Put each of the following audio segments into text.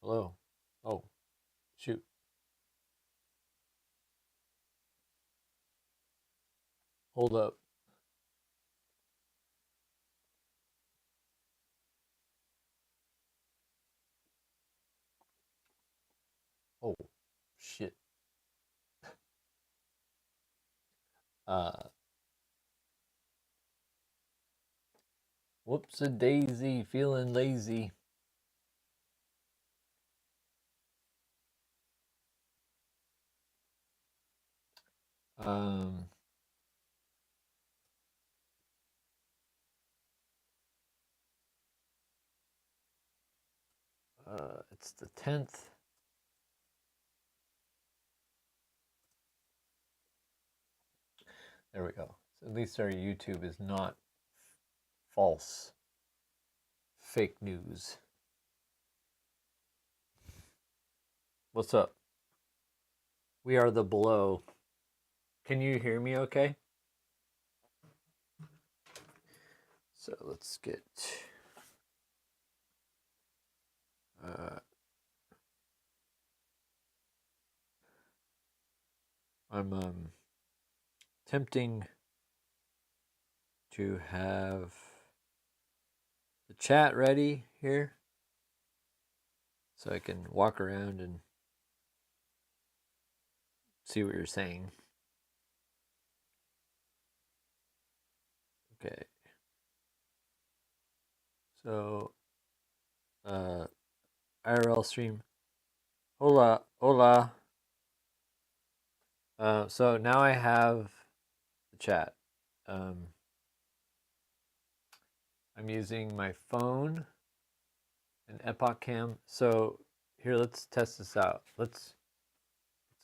Hello. Oh, shoot. Hold up. Oh, shit. Uh, Whoops a daisy, feeling lazy. Um, it's the 10th. There we go. So at least our YouTube is not false. Fake news. What's up? We are the below. Can you hear me okay? So let's get I'm attempting to have the chat ready here so I can walk around and see what you're saying. Okay. So, IRL stream. Hola, hola. So now I have the chat. I'm using my phone and Epoch Cam. So here, let's test this out. Let's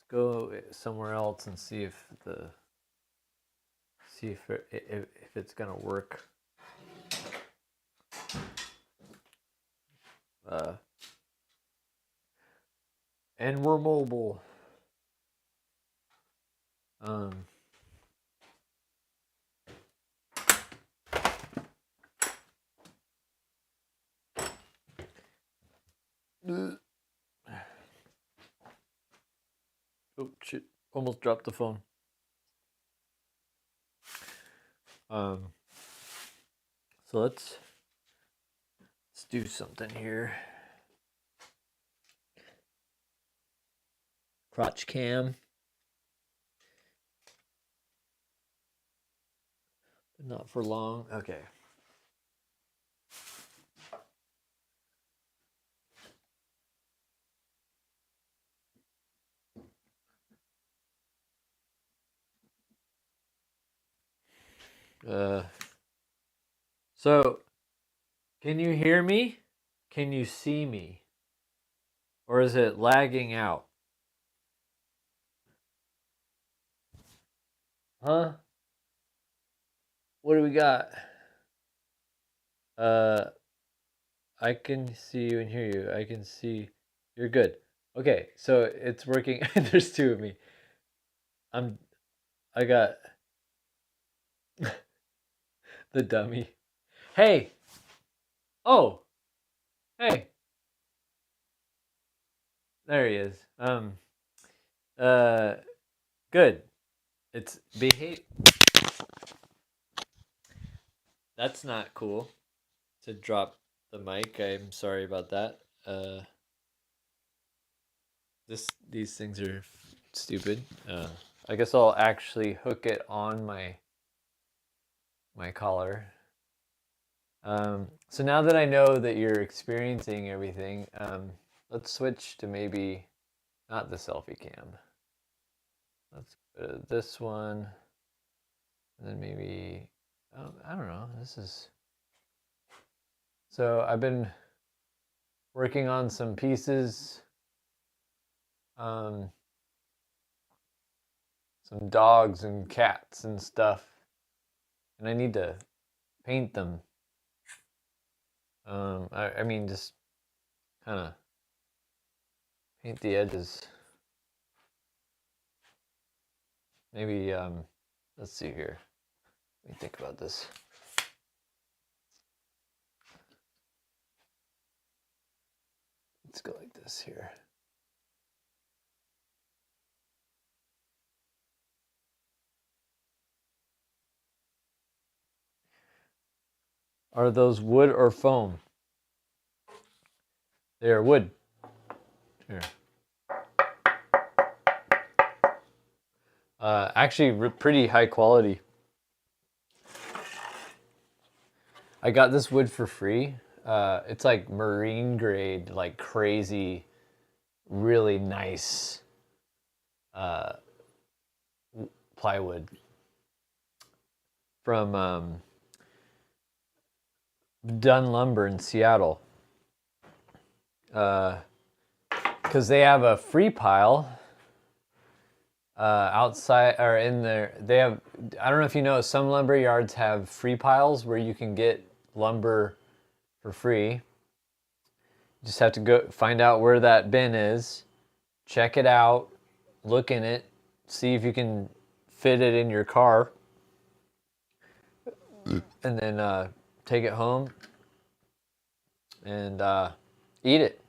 go somewhere else and see if if it's gonna work. And we're mobile. Oh shit! Almost dropped the phone. So let's do something here. Crotch cam. But not for long. Okay. So can you hear me? Can you see me? Or is it lagging out? Huh? What do we got? I can see you and hear you. I can see you're good. Okay, so it's working. There's two of me. I got the dummy. Hey. Oh. Hey. There he is. Good. It's behave. That's not cool to drop the mic. I'm sorry about that. These things are stupid. I guess I'll actually hook it on my collar. So now that I know that you're experiencing everything, let's switch to maybe not the selfie cam. Let's go to this one, and then maybe I don't know. This is so I've been working on some pieces. Some dogs and cats and stuff, and I need to paint them. I mean, just kind of paint the edges. Maybe, let's see here. Let me think about this. Let's go like this here. Are those wood or foam? They are wood. Here. Actually, pretty high quality. I got this wood for free. It's like marine grade, like crazy, really nice plywood from Dunn Lumber in Seattle. Because they have a free pile outside or in there. They have, I don't know if you know, some lumber yards have free piles where you can get lumber for free. You just have to go find out where that bin is, check it out, look in it, see if you can fit it in your car, and then take it home and eat it.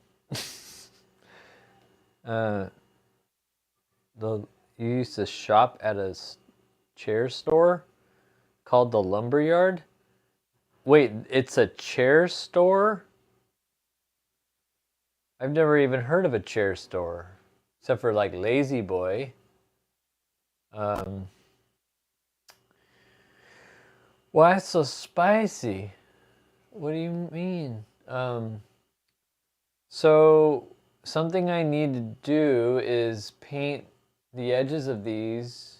You used to shop at a chair store called the Lumberyard. Wait, it's a chair store? I've never even heard of a chair store, except for like Lazy Boy. Why so spicy? What do you mean? So something I need to do is paint the edges of these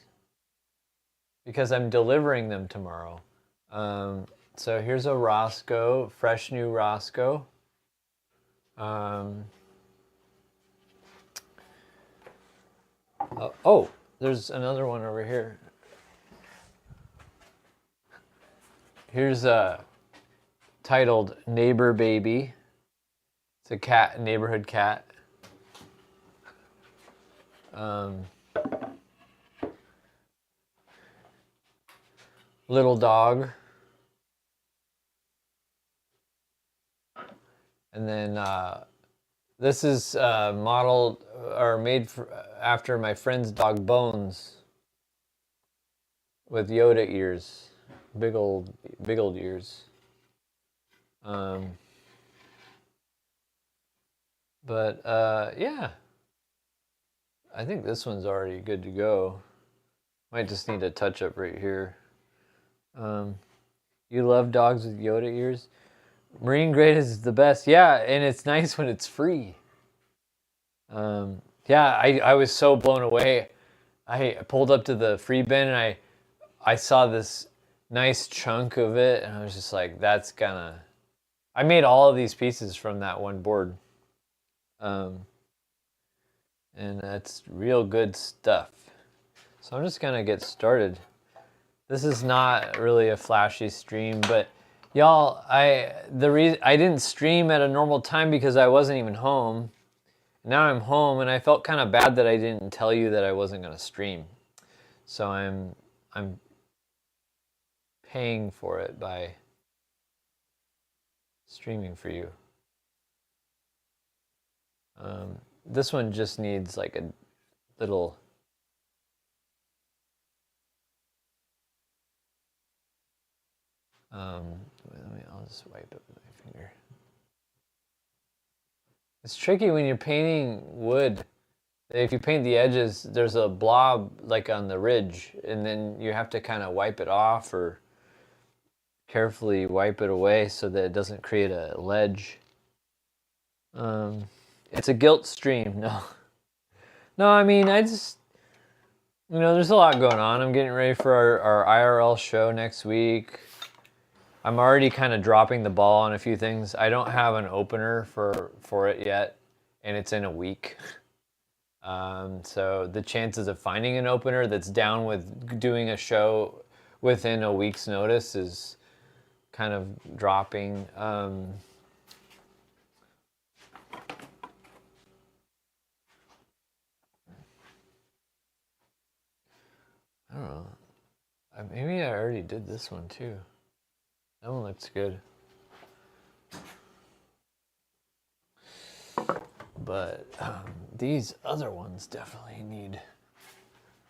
because I'm delivering them tomorrow. So here's a Roscoe, fresh new Roscoe. Oh, there's another one over here. Here's a titled Neighbor Baby. It's a cat, neighborhood cat. Little dog. And then this is modeled or made after my friend's dog Bones with Yoda ears, big old ears. But yeah, I think this one's already good to go. Might just need a touch up right here. You love dogs with Yoda ears? Marine grade is the best. Yeah, and it's nice when it's free. Yeah, I was so blown away. I pulled up to the free bin and I saw this nice chunk of it and I was just like, that's gonna... I made all of these pieces from that one board. And that's real good stuff. So I'm just gonna get started. This is not really a flashy stream, but y'all, I didn't stream at a normal time because I wasn't even home. Now I'm home and I felt kind of bad that I didn't tell you that I wasn't gonna stream. So I'm paying for it by streaming for you. This one just needs like a little... I'll just wipe it with my finger. It's tricky when you're painting wood. If you paint the edges, there's a blob like on the ridge, and then you have to kind of wipe it off or carefully wipe it away so that it doesn't create a ledge. It's a guilt stream. No, I mean, I just, there's a lot going on. I'm getting ready for our IRL show next week. I'm already kind of dropping the ball on a few things. I don't have an opener for it yet, and it's in a week. So the chances of finding an opener that's down with doing a show within a week's notice is kind of dropping. I don't know. Maybe I already did this one too. That one looks good. but these other ones definitely need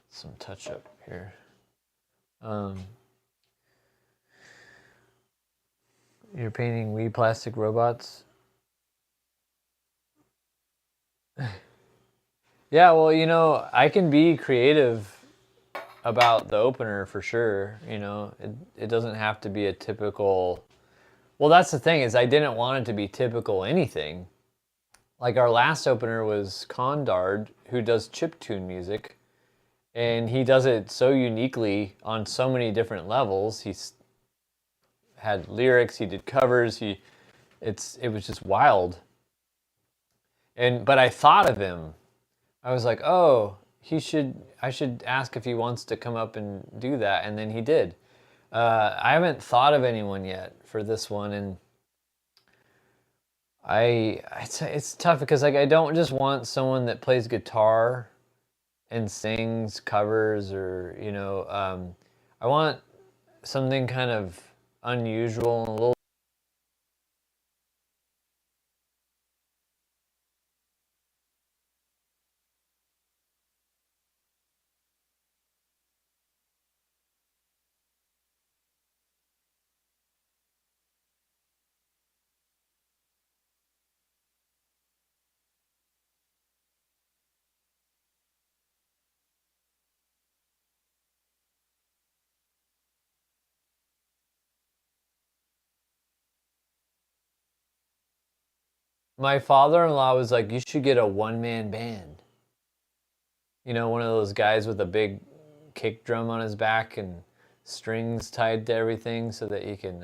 some touch up here. You're painting wee plastic robots? Yeah, well, you know, I can be creative about the opener for sure. You know, it doesn't have to be a typical. Well, that's the thing, is I didn't want it to be typical anything. Like our last opener was Condard, who does chiptune music, and he does it so uniquely on so many different levels. He's had lyrics, he did covers, it was just wild. But I thought of him. I was like, oh, I should ask if he wants to come up and do that, and then he did. I haven't thought of anyone yet for this one, and it's tough because like I don't just want someone that plays guitar and sings covers, or I want something kind of unusual and a little. My father-in-law was like, you should get a one-man band. You know, one of those guys with a big kick drum on his back and strings tied to everything so that he can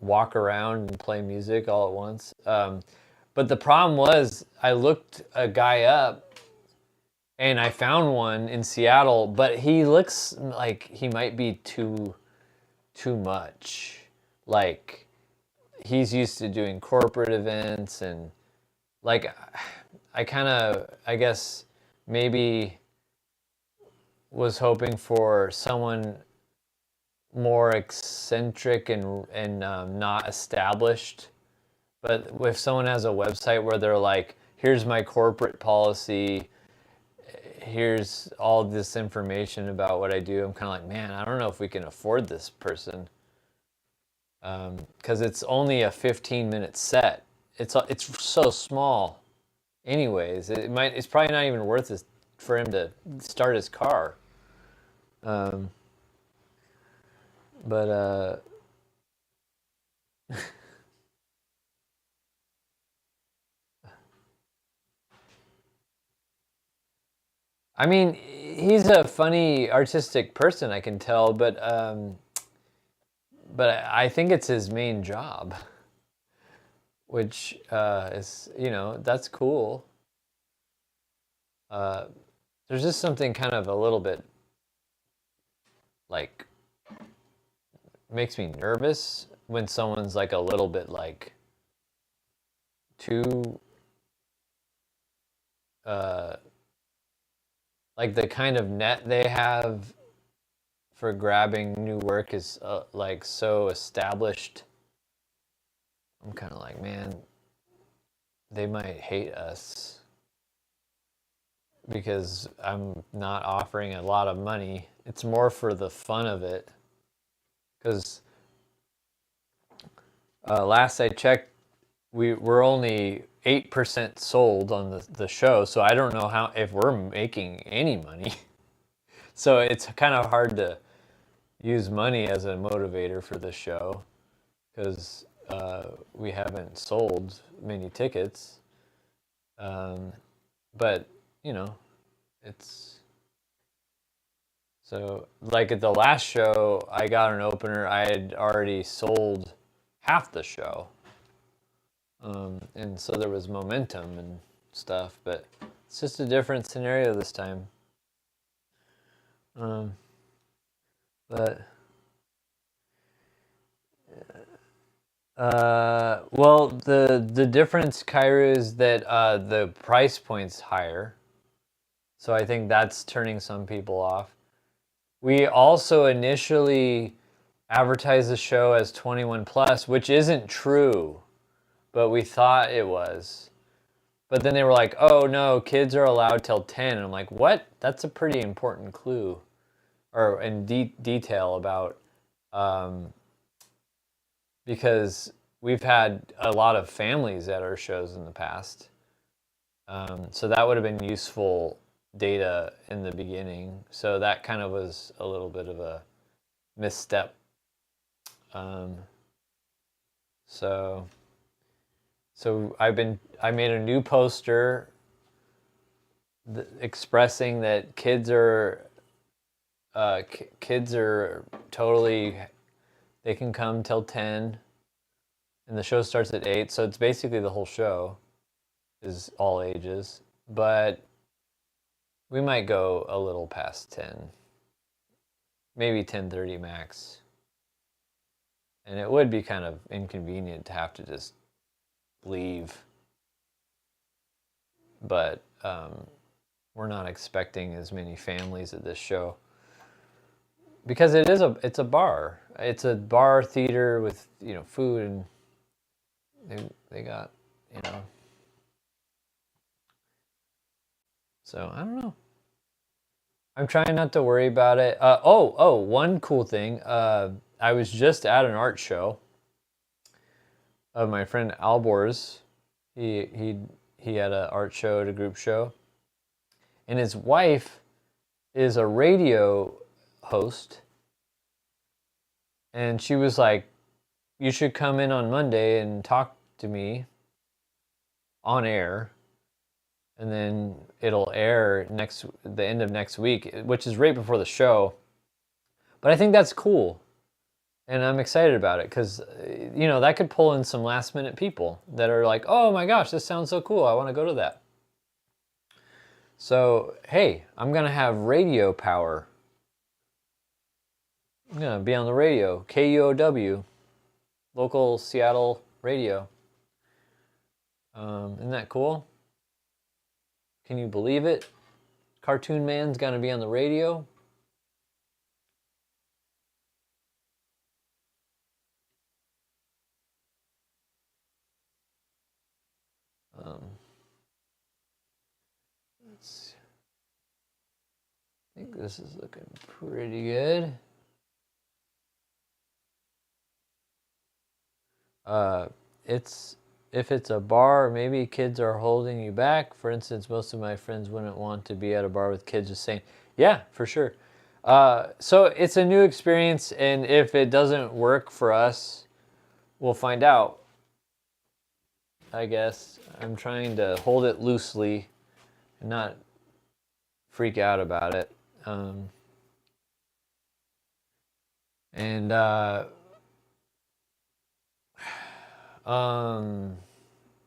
walk around and play music all at once. But the problem was, I looked a guy up and I found one in Seattle, but he looks like he might be too much. Like, he's used to doing corporate events, and like I guess maybe was hoping for someone more eccentric and not established. But if someone has a website where they're like, here's my corporate policy, here's all this information about what I do, I'm kind of like, man, I don't know if we can afford this person. Because it's only a 15-minute set. It's so small. Anyways, it's probably not even worth it for him to start his car. But I mean, he's a funny, artistic person, I can tell, but I think it's his main job, which is, that's cool. There's just something kind of a little bit, like, makes me nervous when someone's like a little bit like too like the kind of net they have for grabbing new work is like so established. I'm kind of like, man, they might hate us because I'm not offering a lot of money. It's more for the fun of it. Because last I checked, we're only 8% sold on the show, so I don't know if we're making any money. So it's kind of hard to use money as a motivator for the show because we haven't sold many tickets. But it's. So, like at the last show, I got an opener. I had already sold half the show. And so there was momentum and stuff, but it's just a different scenario this time. Well, the difference, Kyra, is that the price point's higher. So I think that's turning some people off. We also initially advertised the show as 21 plus, which isn't true. but we thought it was. But then they were like, oh no, kids are allowed till 10. And I'm like, what? That's a pretty important clue or in detail about, because we've had a lot of families at our shows in the past. So that would have been useful data in the beginning. So that kind of was a little bit of a misstep. So I made a new poster expressing that kids are totally, they can come till 10 and the show starts at 8. So it's basically the whole show is all ages, but we might go a little past 10, maybe 10:30 max. And it would be kind of inconvenient to have to just leave. But we're not expecting as many families at this show because it's a bar. It's a bar theater with, you know, food, and they got, you know. So I don't know. I'm trying not to worry about it. One cool thing. I was just at an art show of my friend Albor's. He had an art show at a group show, and his wife is a radio host, and she was like, you should come in on Monday and talk to me on air, and then it'll air the end of next week, which is right before the show. But I think that's cool. And I'm excited about it because, you know, that could pull in some last minute people that are like, oh my gosh, this sounds so cool. I want to go to that. So, hey, I'm going to have radio power. I'm going to be on the radio, KUOW, local Seattle radio. Isn't that cool? Can you believe it? Cartoon Man's going to be on the radio. I think this is looking pretty good. If it's a bar, maybe kids are holding you back. For instance, most of my friends wouldn't want to be at a bar with kids just saying, yeah, for sure. So it's a new experience, and if it doesn't work for us, we'll find out. I guess I'm trying to hold it loosely and not freak out about it.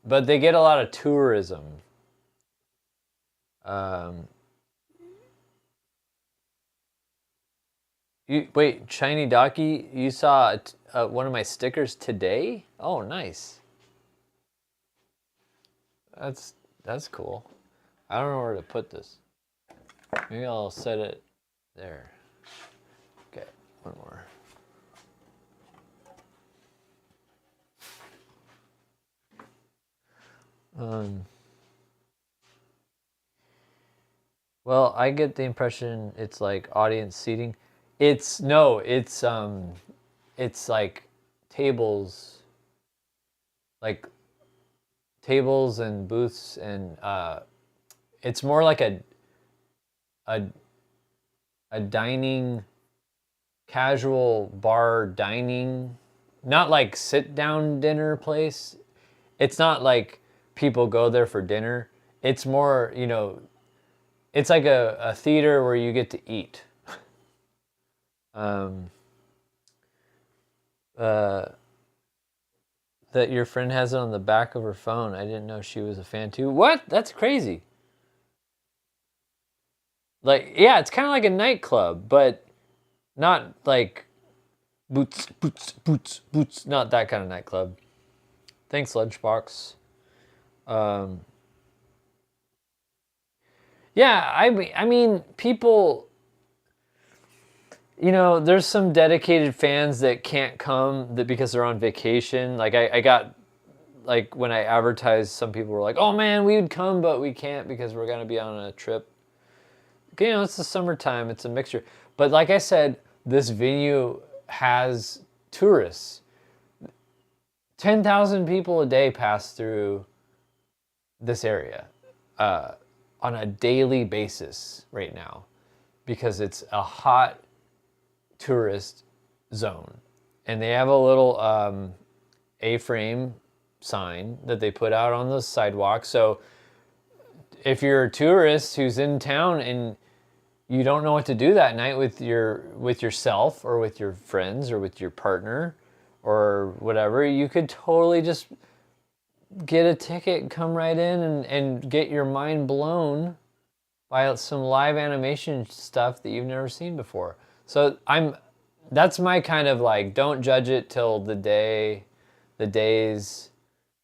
But they get a lot of tourism. Wait, Shiny Docky, you saw one of my stickers today? Oh, nice. That's cool. I don't know where to put this. Maybe I'll set it there. Okay, one more. Well, I get the impression it's like audience seating. It's like tables, like tables and booths, and it's more like a dining, casual bar dining, not like sit down dinner place. It's not like people go there for dinner. It's more, you know, it's like a theater where you get to eat. That your friend has it on the back of her phone. I didn't know she was a fan too. What? That's crazy. Like, yeah, it's kind of like a nightclub, but not like boots, boots, boots, boots. Not that kind of nightclub. Thanks, Lunchbox. Yeah, I mean, people, you know, there's some dedicated fans that can't come because they're on vacation. Like I got like when I advertised, some people were like, "Oh man, we would come, but we can't because we're gonna be on a trip." Okay, you know, it's the summertime; it's a mixture. But like I said, this venue has tourists. 10,000 people a day pass through this area on a daily basis right now because it's a hot tourist zone. And they have a little A-frame sign that they put out on the sidewalk. So if you're a tourist who's in town and you don't know what to do that night with yourself or with your friends or with your partner or whatever, you could totally just get a ticket, come right in and get your mind blown by some live animation stuff that you've never seen before. So that's my kind of like, don't judge it till the days,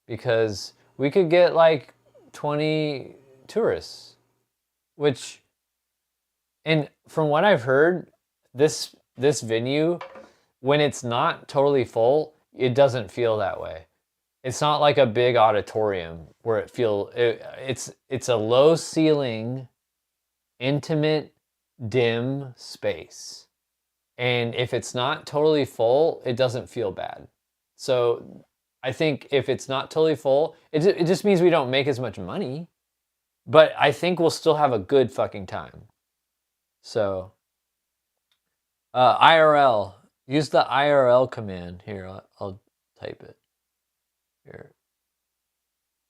because we could get like 20 tourists, which, and from what I've heard, this venue, when it's not totally full, it doesn't feel that way. It's not like a big auditorium where it's a low ceiling, intimate, dim space. And if it's not totally full, it doesn't feel bad. So I think if it's not totally full, it just means we don't make as much money. But I think we'll still have a good fucking time. So IRL, use the IRL command. Here, I'll type it. Here,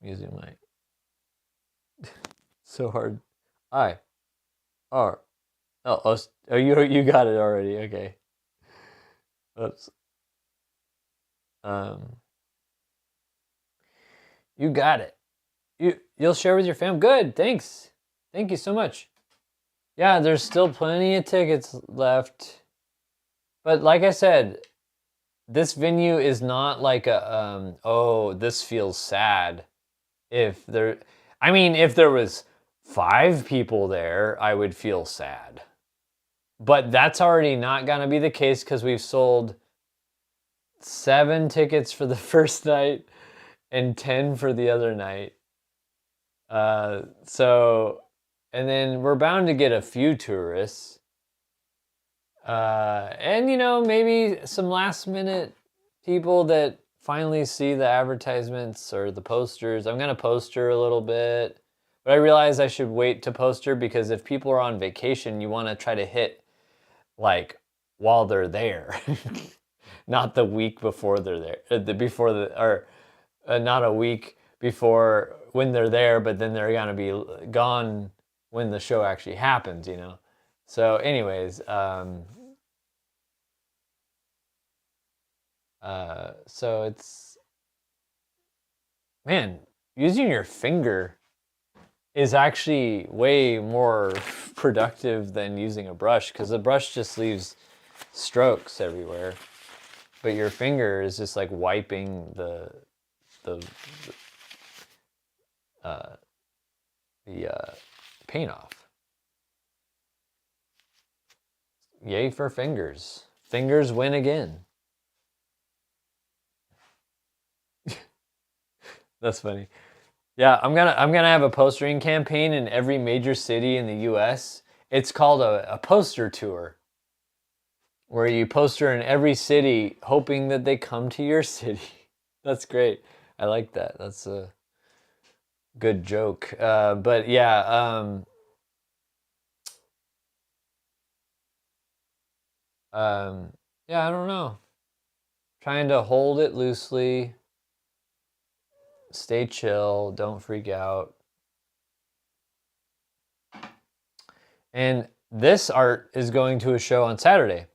I'm using my so hard. You got it already. Okay. Oops. You got it. You'll share with your fam. Good. Thanks. Thank you so much. Yeah, there's still plenty of tickets left. But like I said, this venue is not like a oh, this feels sad. If there was 5 people there, I would feel sad. But that's already not gonna be the case because we've sold 7 tickets for the first night and 10 for the other night. So, and then we're bound to get a few tourists. And you know, maybe some last minute people that finally see the advertisements or the posters. I'm gonna poster a little bit, but I realize I should wait to poster because if people are on vacation, you want to try to hit like while they're there, not the week before they're there, not a week before when they're there, but then they're gonna be gone when the show actually happens, you know. So, anyways, so it's, man, using your finger is actually way more productive than using a brush because the brush just leaves strokes everywhere, but your finger is just like wiping the paint off. Yay for fingers. Fingers win again. That's funny. Yeah, I'm gonna have a postering campaign in every major city in the U.S. It's called a poster tour, where you poster in every city, hoping that they come to your city. That's great. I like that. That's a good joke. But yeah, yeah, I don't know. Trying to hold it loosely. Stay chill, don't freak out. And this art is going to a show on Saturday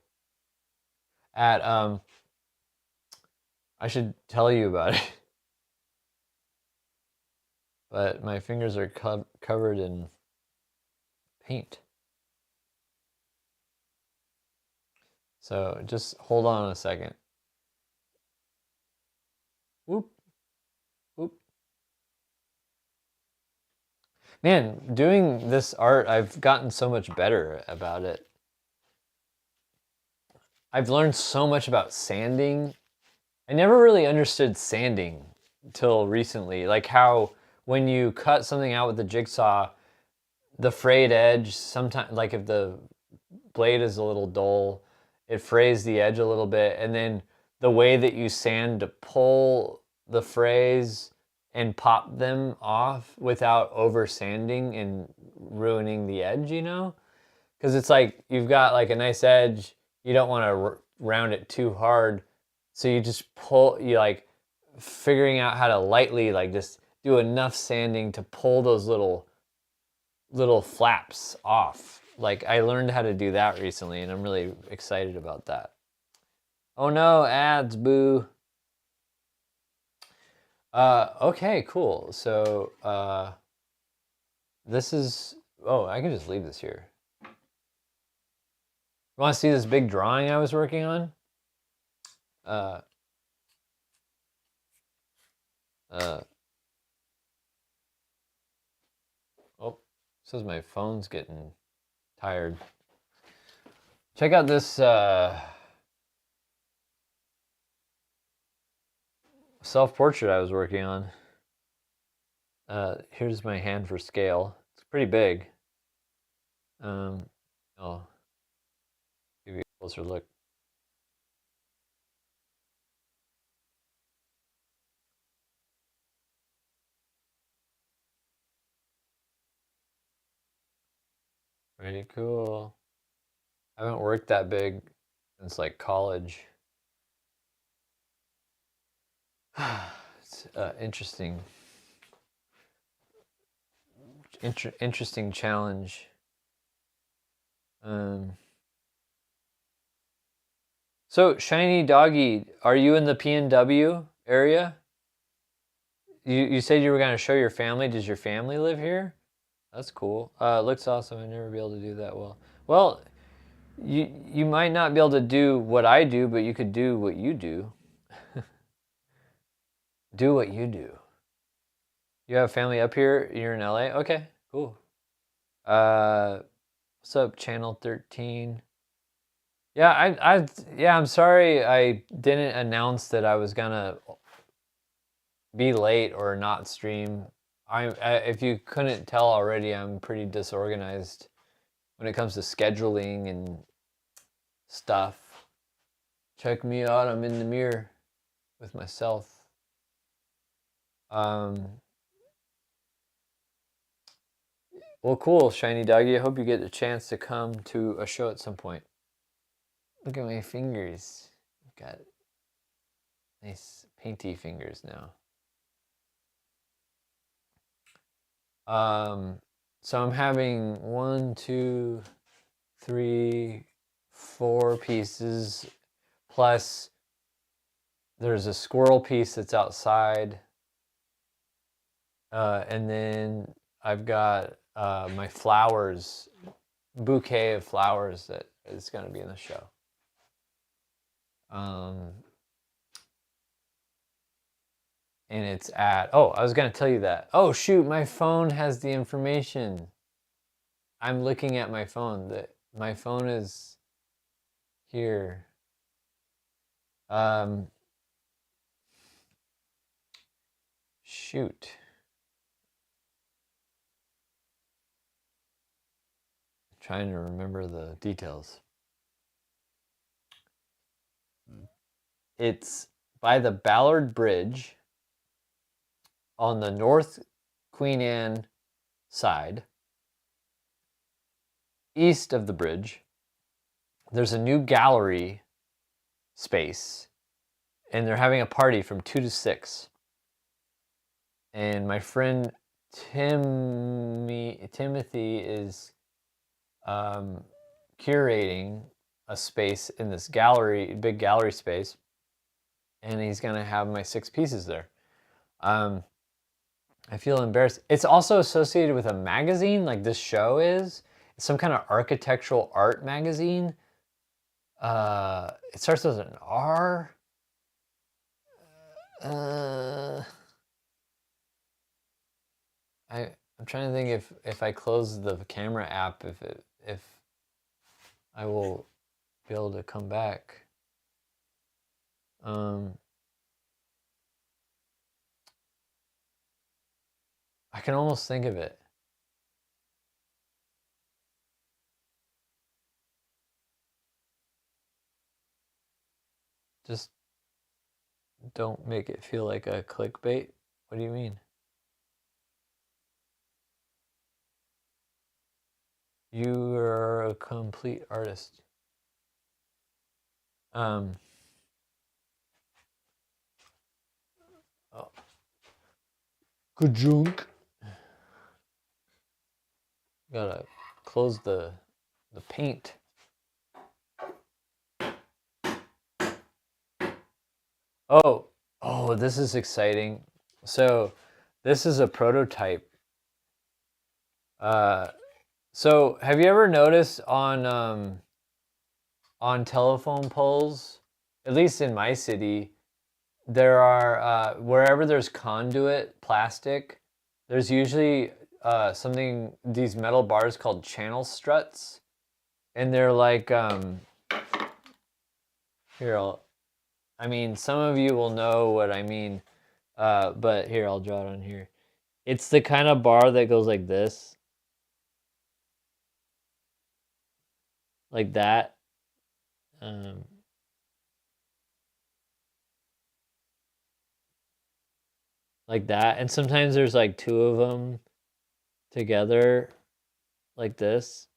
at I should tell you about it. But my fingers are covered in paint. So just hold on a second. Whoop. Whoop. Man, doing this art, I've gotten so much better about it. I've learned so much about sanding. I never really understood sanding till recently. Like how when you cut something out with the jigsaw, the frayed edge sometimes, like if the blade is a little dull, it frays the edge a little bit, and then the way that you sand to pull the frays and pop them off without over sanding and ruining the edge, you know? Because it's like you've got like a nice edge, you don't want to round it too hard, so you just pull, you like figuring out how to lightly like just do enough sanding to pull those little flaps off. Like I learned how to do that recently, and I'm really excited about that. Oh no, ads, boo. Okay, cool. So this is, oh, I can just leave this here. You want to see this big drawing I was working on? Oh, says my phone's getting tired. Check out this self-portrait I was working on. Here's my hand for scale. It's pretty big. I'll give you a closer look. Pretty cool. I haven't worked that big since like college. It's interesting. Interesting challenge. So Shiny Doggy, are you in the PNW area? You said you were gonna show your family. Does your family live here? That's cool. It looks awesome. I'd never be able to do that well. Well, you might not be able to do what I do, but you could do what you do. Do what you do. You have family up here? You're in LA? Okay, cool. What's up, Channel 13? Yeah, I'm sorry I didn't announce that I was gonna be late or not stream. If you couldn't tell already, I'm pretty disorganized when it comes to scheduling and stuff. Check me out, I'm in the mirror with myself. Well, cool, Shiny Doggy. I hope you get a chance to come to a show at some point. Look at my fingers. I've got nice painty fingers now. So I'm having 1, 2, 3, 4 pieces, plus there's a squirrel piece that's outside, and then I've got my flowers, bouquet of flowers that is going to be in the show. And it's at, oh, I was going to tell you that. Oh, shoot, my phone has the information. I'm looking at my phone. My phone is here. Shoot. I'm trying to remember the details. It's by the Ballard Bridge on the North Queen Anne side. East of the bridge, there's a new gallery space, and they're having a party from 2 to 6. And my friend Timothy is curating a space in this gallery, big gallery space, and he's gonna have my 6 pieces there. I feel embarrassed. It's also associated with a magazine, like this show is. It's some kind of architectural art magazine. It starts with an R. I'm trying to think if I close the camera app, if I will be able to come back. I can almost think of it. Just don't make it feel like a clickbait. What do you mean? You are a complete artist. Oh. Good junk. Gotta close the paint. Oh, this is exciting. So this is a prototype. So have you ever noticed on telephone poles, at least in my city, there are wherever there's conduit plastic, there's usually these metal bars called channel struts, and they're like here I mean, some of you will know what I mean, but here, I'll draw it on here. It's the kind of bar that goes like this, like that. Like that, and sometimes there's like two of them together, like this,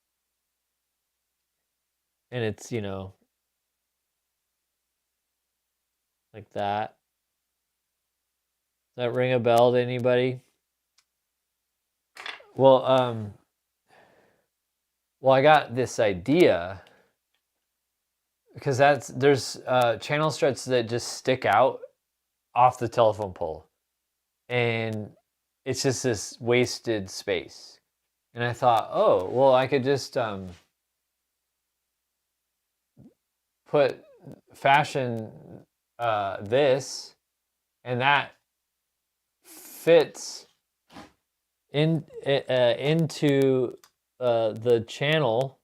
and it's, you know, like that. Does that ring a bell to anybody? Well, I got this idea because there's channel struts that just stick out off the telephone pole, and it's just this wasted space. And I thought, oh, well, I could just fashion this, and that fits into the channel,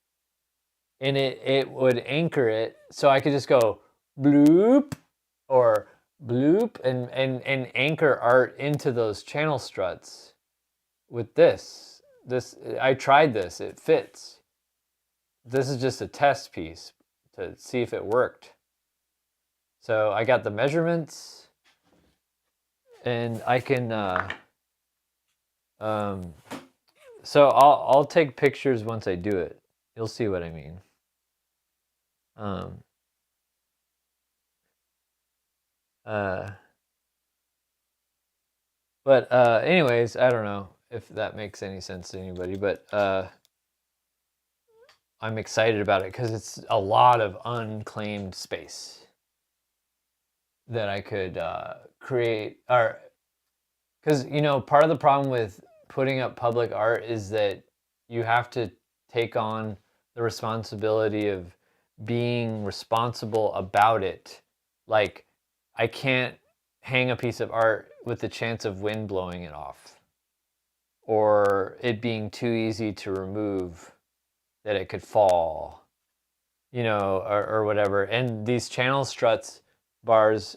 and it would anchor it, so I could just go bloop or bloop and anchor art into those channel struts with this. I tried this, it fits. This is just a test piece to see if it worked. So I got the measurements, and I can so I'll take pictures once I do it. You'll see what I mean. But anyways, I don't know if that makes any sense to anybody, but I'm excited about it because it's a lot of unclaimed space that I could create. Or because, you know, part of the problem with putting up public art is that you have to take on the responsibility of being responsible about it. Like, I can't hang a piece of art with the chance of wind blowing it off, or it being too easy to remove that it could fall, you know, or whatever. And these channel struts bars,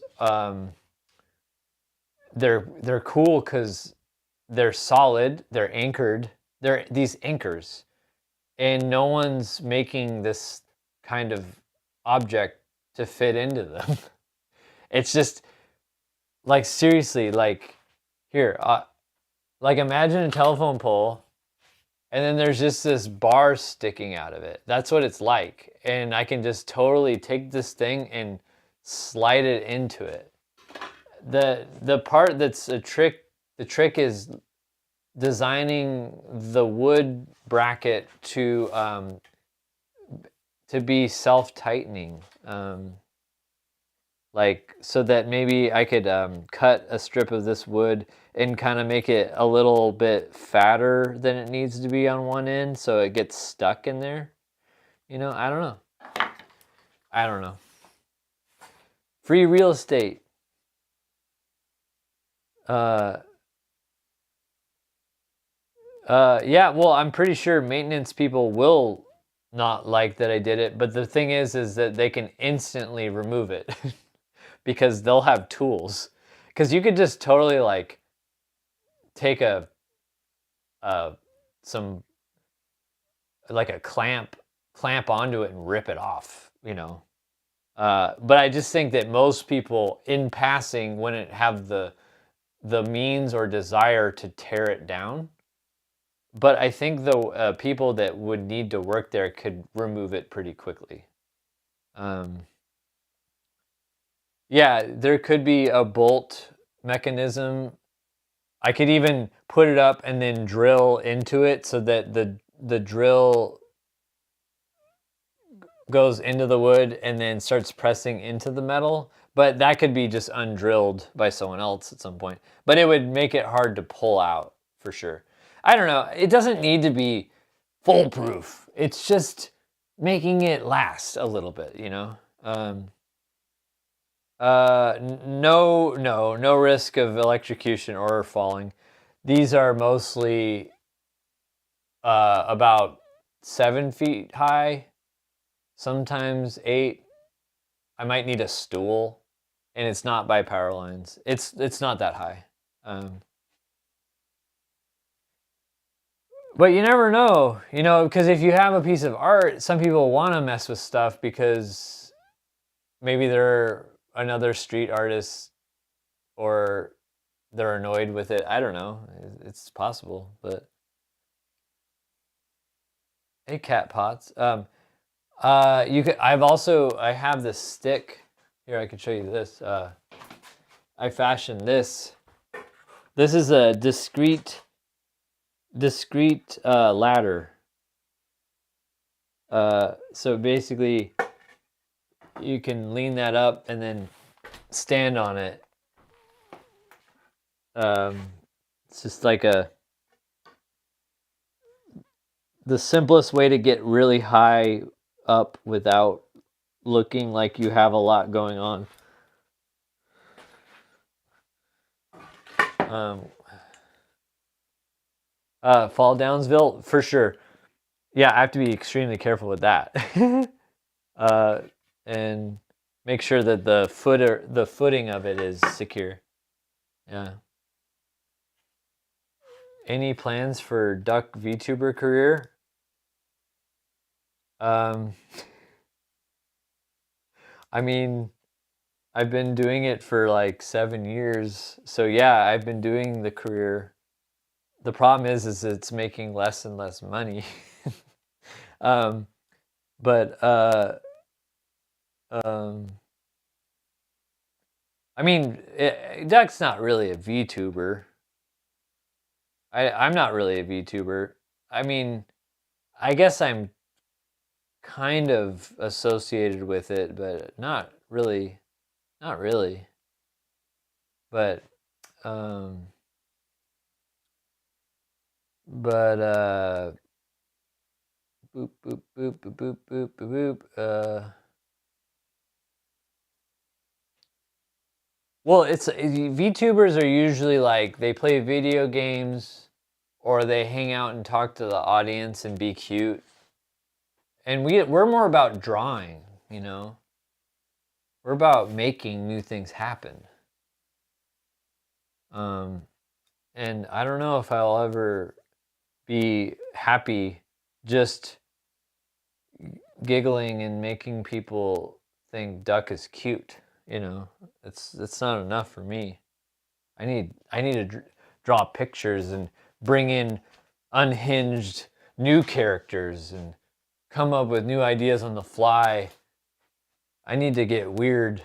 they're cool because they're solid, they're anchored, they're these anchors, and no one's making this kind of object to fit into them. It's just like, seriously, like, here, like, imagine a telephone pole, and then there's just this bar sticking out of it. That's what it's like. And I can just totally take this thing and slide it into it. The part that's the trick is designing the wood bracket to be self-tightening. Like, so that maybe I could cut a strip of this wood and kind of make it a little bit fatter than it needs to be on one end, so it gets stuck in there. You know, I don't know. I don't know. Free real estate. Yeah, well, I'm pretty sure maintenance people will not like that I did it, but the thing is that they can instantly remove it because they'll have tools. Because you could just totally, like, take a some like a clamp onto it and rip it off, but I just think that most people in passing wouldn't have the means or desire to tear it down. But I think the people that would need to work there could remove it pretty quickly. Yeah, there could be a bolt mechanism. I could even put it up and then drill into it so that the drill goes into the wood and then starts pressing into the metal. But that could be just undrilled by someone else at some point. But it would make it hard to pull out for sure. I don't know. It doesn't need to be foolproof. It's just making it last a little bit, no risk of electrocution or falling. These are mostly about 7 feet high, sometimes 8. I might need a stool, and it's not by power lines. It's not that high. But you never know, because if you have a piece of art, some people want to mess with stuff because maybe they're another street artist or they're annoyed with it. I don't know. It's possible, but hey, cat pots. You could. I have this stick here. I can show you this. I fashioned this. This is a discrete ladder. So basically, you can lean that up and then stand on it. It's just like the simplest way to get really high up without looking like you have a lot going on. Fall downsville for sure. Yeah, I have to be extremely careful with that. And make sure that the footing of it is secure. Yeah. Any plans for duck VTuber career? I mean, I've been doing it for like 7 years. So yeah, I've been doing the career. The problem is it's making less and less money. But I mean, Duck's not really a VTuber. I'm not really a VTuber. I mean, I guess I'm kind of associated with it, but not really. Not really. But boop, boop, boop, boop, boop, boop, boop, boop. Well, it's VTubers are usually like they play video games or they hang out and talk to the audience and be cute. And we're more about drawing, We're about making new things happen. And I don't know if I'll ever be happy just giggling and making people think Duck is cute. It's not enough for me. I need to draw pictures and bring in unhinged new characters and come up with new ideas on the fly. I need to get weird.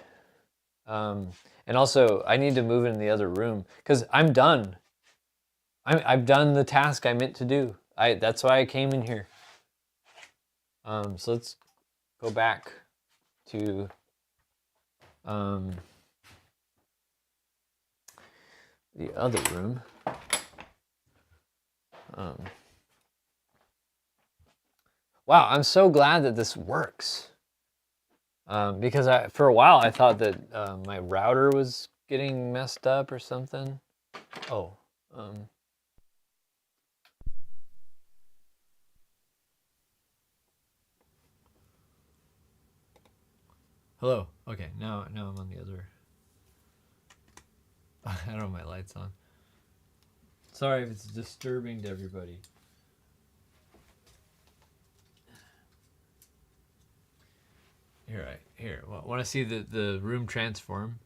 And also, I need to move in the other room because I'm done. I've done the task I meant to do. That's why I came in here. So let's go back to the other room. Wow, I'm so glad that this works. Because for a while I thought that my router was getting messed up or something. Oh. Hello. Okay, now I'm on the other. I don't know, my light's on. Sorry if it's disturbing to everybody. Here. Want to see the room transform?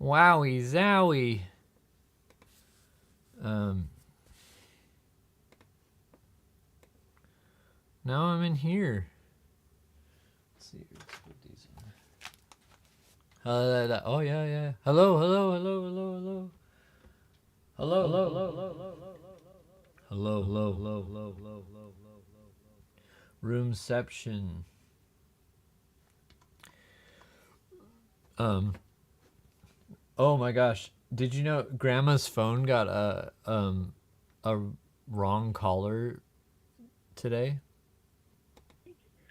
Wowie zowie. Now I'm in here. Let's see. Let's put these on. Oh yeah. Hello. Roomception. Oh my gosh. Did you know Grandma's phone got a wrong caller today?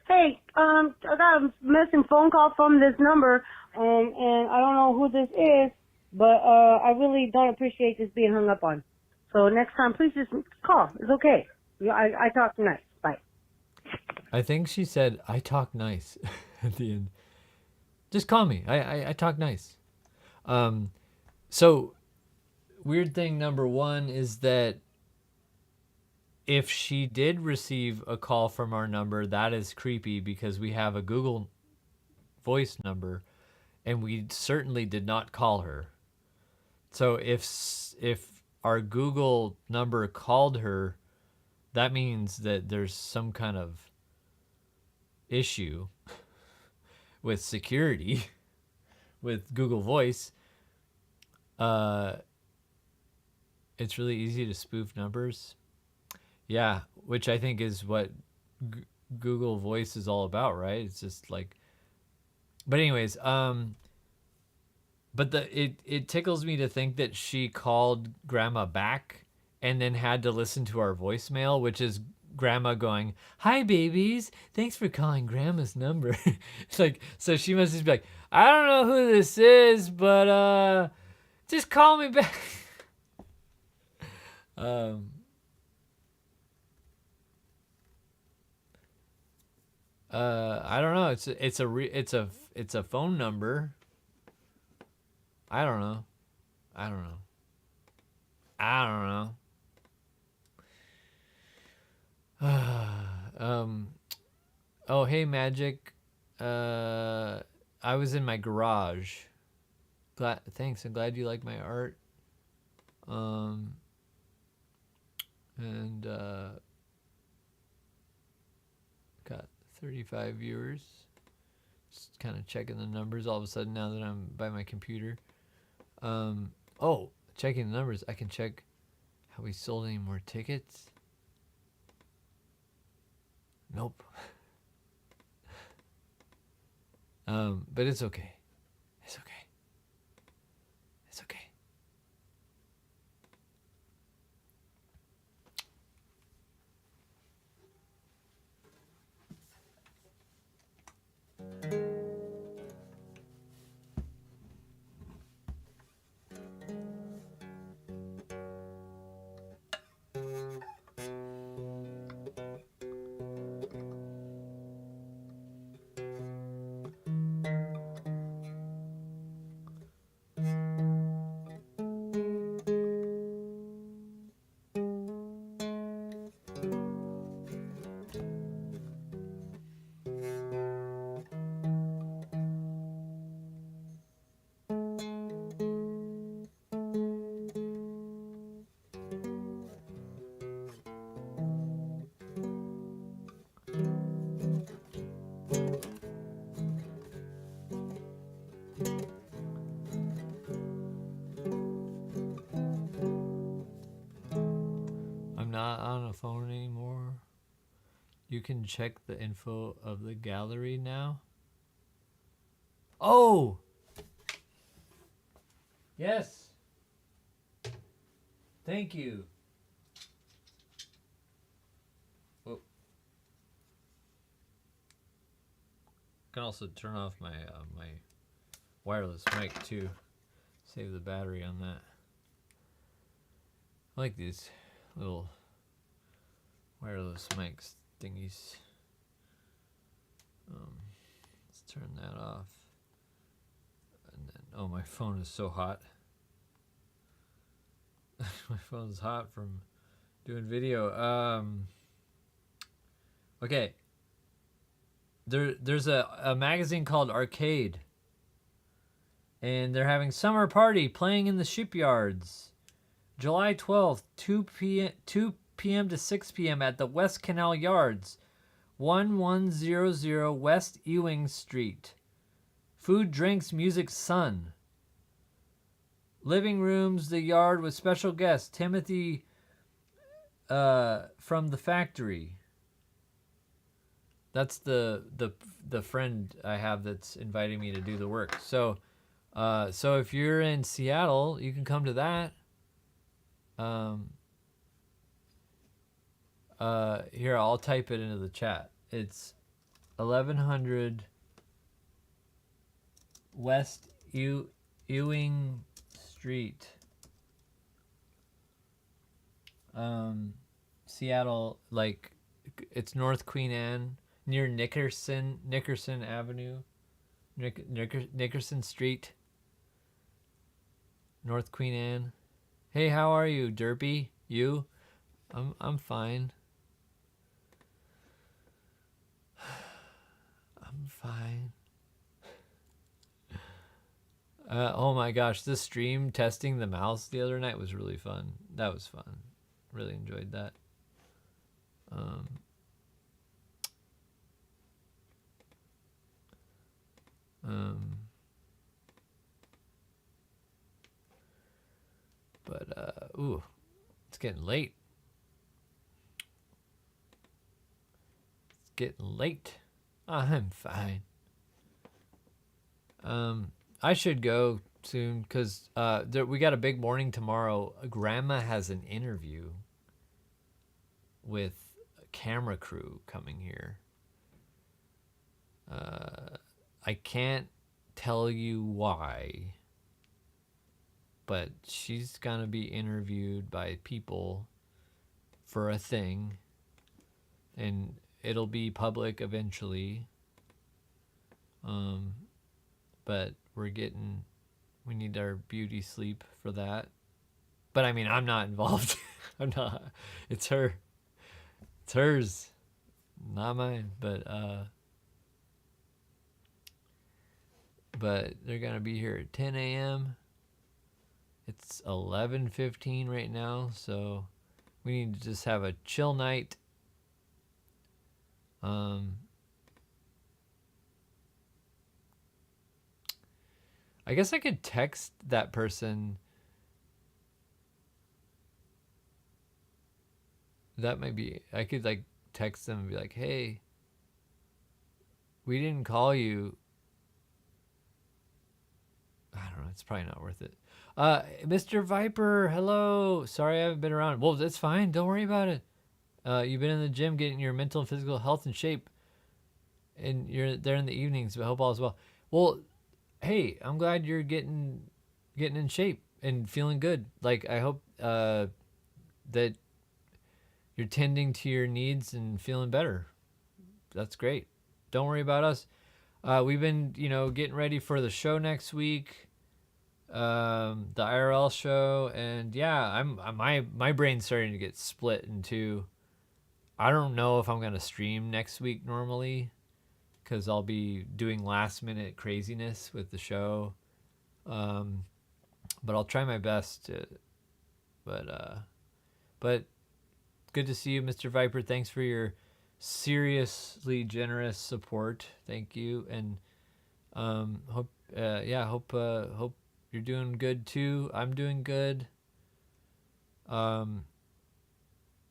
Hey, I got a missing phone call from this number, and I don't know who this is, but I really don't appreciate this being hung up on. So next time, please just call. It's okay. I talk nice. Bye. I think she said, I talk nice at the end. Just call me. I talk nice. So, weird thing number one is that if she did receive a call from our number, that is creepy because we have a Google Voice number and we certainly did not call her. So if our Google number called her, that means that there's some kind of issue with security with Google Voice. It's really easy to spoof numbers. Yeah, which I think is what Google Voice is all about, right? It's just like, but anyways, but it tickles me to think that she called Grandma back and then had to listen to our voicemail, which is Grandma going, "Hi babies, thanks for calling Grandma's number." It's like, so she must just be like, "I don't know who this is, but just call me back." I don't know. It's a phone number. I don't know. Oh hey Magic. I was in my garage. Thanks. I'm glad you like my art. And got 35 viewers. Just kind of checking the numbers all of a sudden now that I'm by my computer. Oh, checking the numbers. I can check have we sold any more tickets. Nope. But it's okay. It's okay. I'm not on a phone anymore. You can check the info of the gallery now. Oh! Yes. Thank you. Oh. I can also turn off my wireless mic too. Save the battery on that. I like these little wireless mics thingies. Let's turn that off. And then, oh, my phone is so hot. My phone's hot from doing video. Okay. There's a magazine called Arcade, and they're having summer party playing in the shipyards, July 12th, 2 p.m. to 6 p.m. at the West Canal Yards, 1100 West Ewing Street. Food, drinks, music, sun. Living rooms, the yard with special guests, Timothy from the factory. That's the friend I have that's inviting me to do the work. So if you're in Seattle, you can come to that. Here, I'll type it into the chat. It's 1100 West Ewing Street. Seattle, like, it's North Queen Anne, near Nickerson Avenue, Nickerson Street, North Queen Anne. Hey, how are you, Derpy? You? I'm fine. I'm fine. Oh my gosh, this stream testing the mouse the other night was really fun. That was fun. Really enjoyed that. Ooh, it's getting late. It's getting late. I'm fine. I should go soon because we got a big morning tomorrow. Grandma has an interview with a camera crew coming here. I can't tell you why, but she's gonna be interviewed by people for a thing, and it'll be public eventually. But we need our beauty sleep for that. But I mean, I'm not involved. I'm not. It's her. It's hers, not mine. But they're gonna be here at 10 a.m. It's 11:15 right now, so we need to just have a chill night. I guess I could text that person. That might be, I could like text them and be like, hey, we didn't call you. I don't know. It's probably not worth it. Mr. Viper, hello. Sorry I haven't been around. Well, that's fine. Don't worry about it. You've been in the gym getting your mental and physical health in shape, and you're there in the evenings, but hope all is well. Well, hey, I'm glad you're getting in shape and feeling good. Like, I hope that you're tending to your needs and feeling better. That's great. Don't worry about us. We've been, getting ready for the show next week, the IRL show, and yeah, my brain's starting to get split into. I don't know if I'm gonna stream next week normally, because I'll be doing last minute craziness with the show, but I'll try my best to. But good to see you, Mr. Viper. Thanks for your seriously generous support. Thank you, and hope you're doing good too. I'm doing good.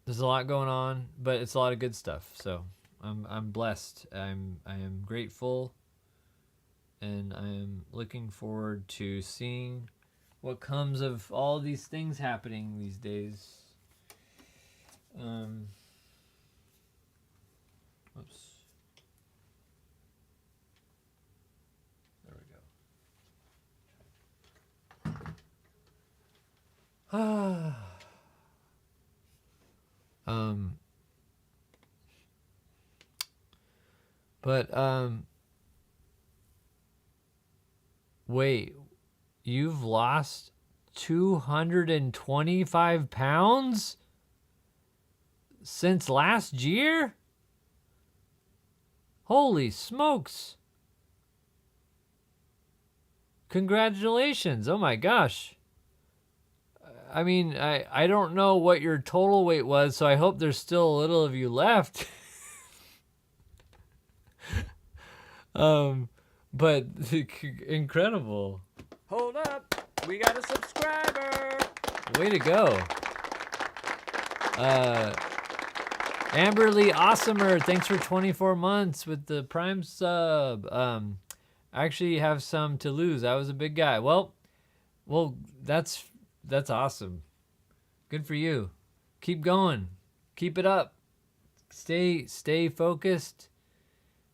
There's a lot going on, but it's a lot of good stuff. So I'm blessed. I am grateful, and I am looking forward to seeing what comes of all these things happening these days. Oops. There we go. um, but wait, you've lost 225 pounds since last year? Holy smokes. Congratulations. Oh my gosh. I mean, I don't know what your total weight was, so I hope there's still a little of you left. But incredible. Hold up, we got a subscriber. Way to go. Amberly Awesomer, thanks for 24 months with the Prime sub. I actually have some to lose. I was a big guy. Well, that's awesome. Good for you. Keep going. Keep it up. Stay focused.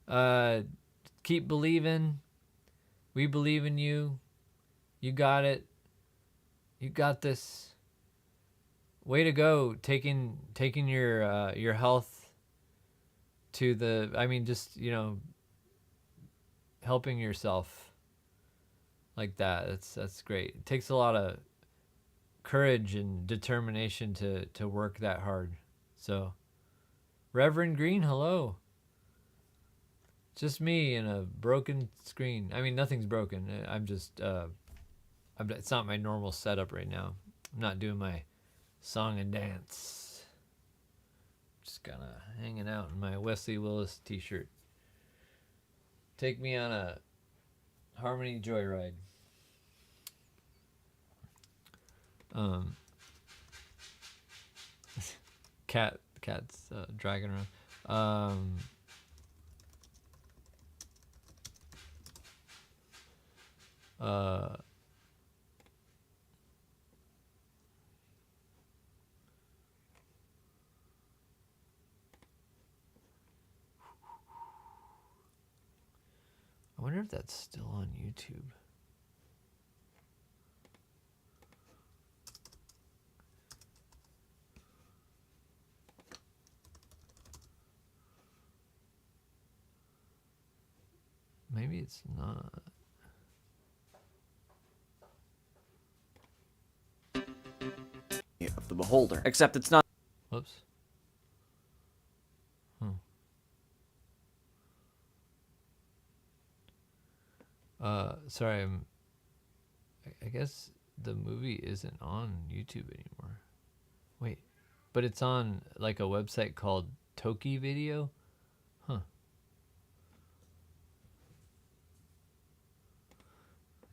Keep believing. We believe in you. You got it. You got this. Way to go, taking your health to the. I mean, just helping yourself like that. That's great. It takes a lot of courage and determination to work that hard. So, Reverend Green, hello. Just me and a broken screen. I mean, nothing's broken. I'm just it's not my normal setup right now. I'm not doing my song and dance. Just kind of hanging out in my Wesley Willis t-shirt. Take me on a Harmony Joyride. Cat's dragging around. I wonder if that's still on YouTube. Maybe it's not. Of the beholder, except it's not. Whoops. Sorry, I guess the movie isn't on YouTube anymore. Wait, but it's on like a website called Toki Video? Huh.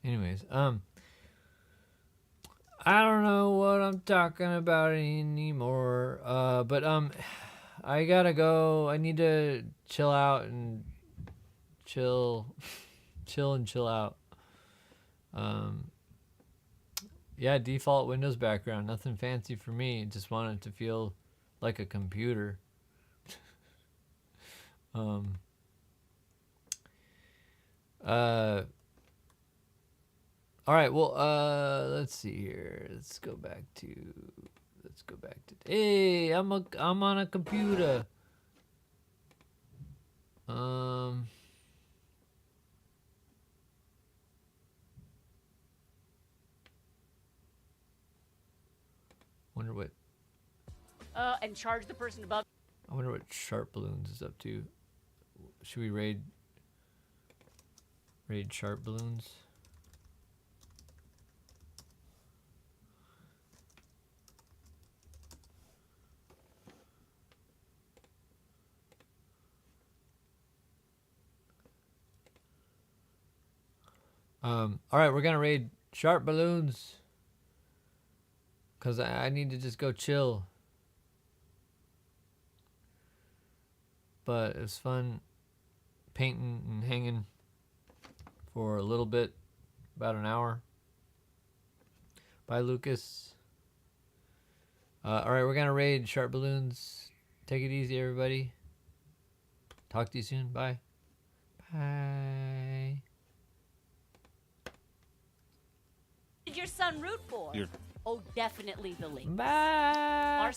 Anyways, I don't know what I'm talking about anymore. But I gotta go. I need to chill out and chill and chill out. Yeah, default Windows background, nothing fancy for me. Just want it to feel like a computer. All right, well, let's see here. Let's go back to hey, I'm on a computer. Wonder what. And charge the person above. I wonder what Sharp Balloons is up to. Should we raid Sharp Balloons? All right, we're gonna raid Sharp Balloons. Cause I need to just go chill. But it was fun painting and hanging for a little bit, about an hour. Bye, Lucas. All right, we're gonna raid Sharp Balloons. Take it easy, everybody. Talk to you soon. Bye. Bye. What did your son root for? Oh, definitely the link. Bye. Our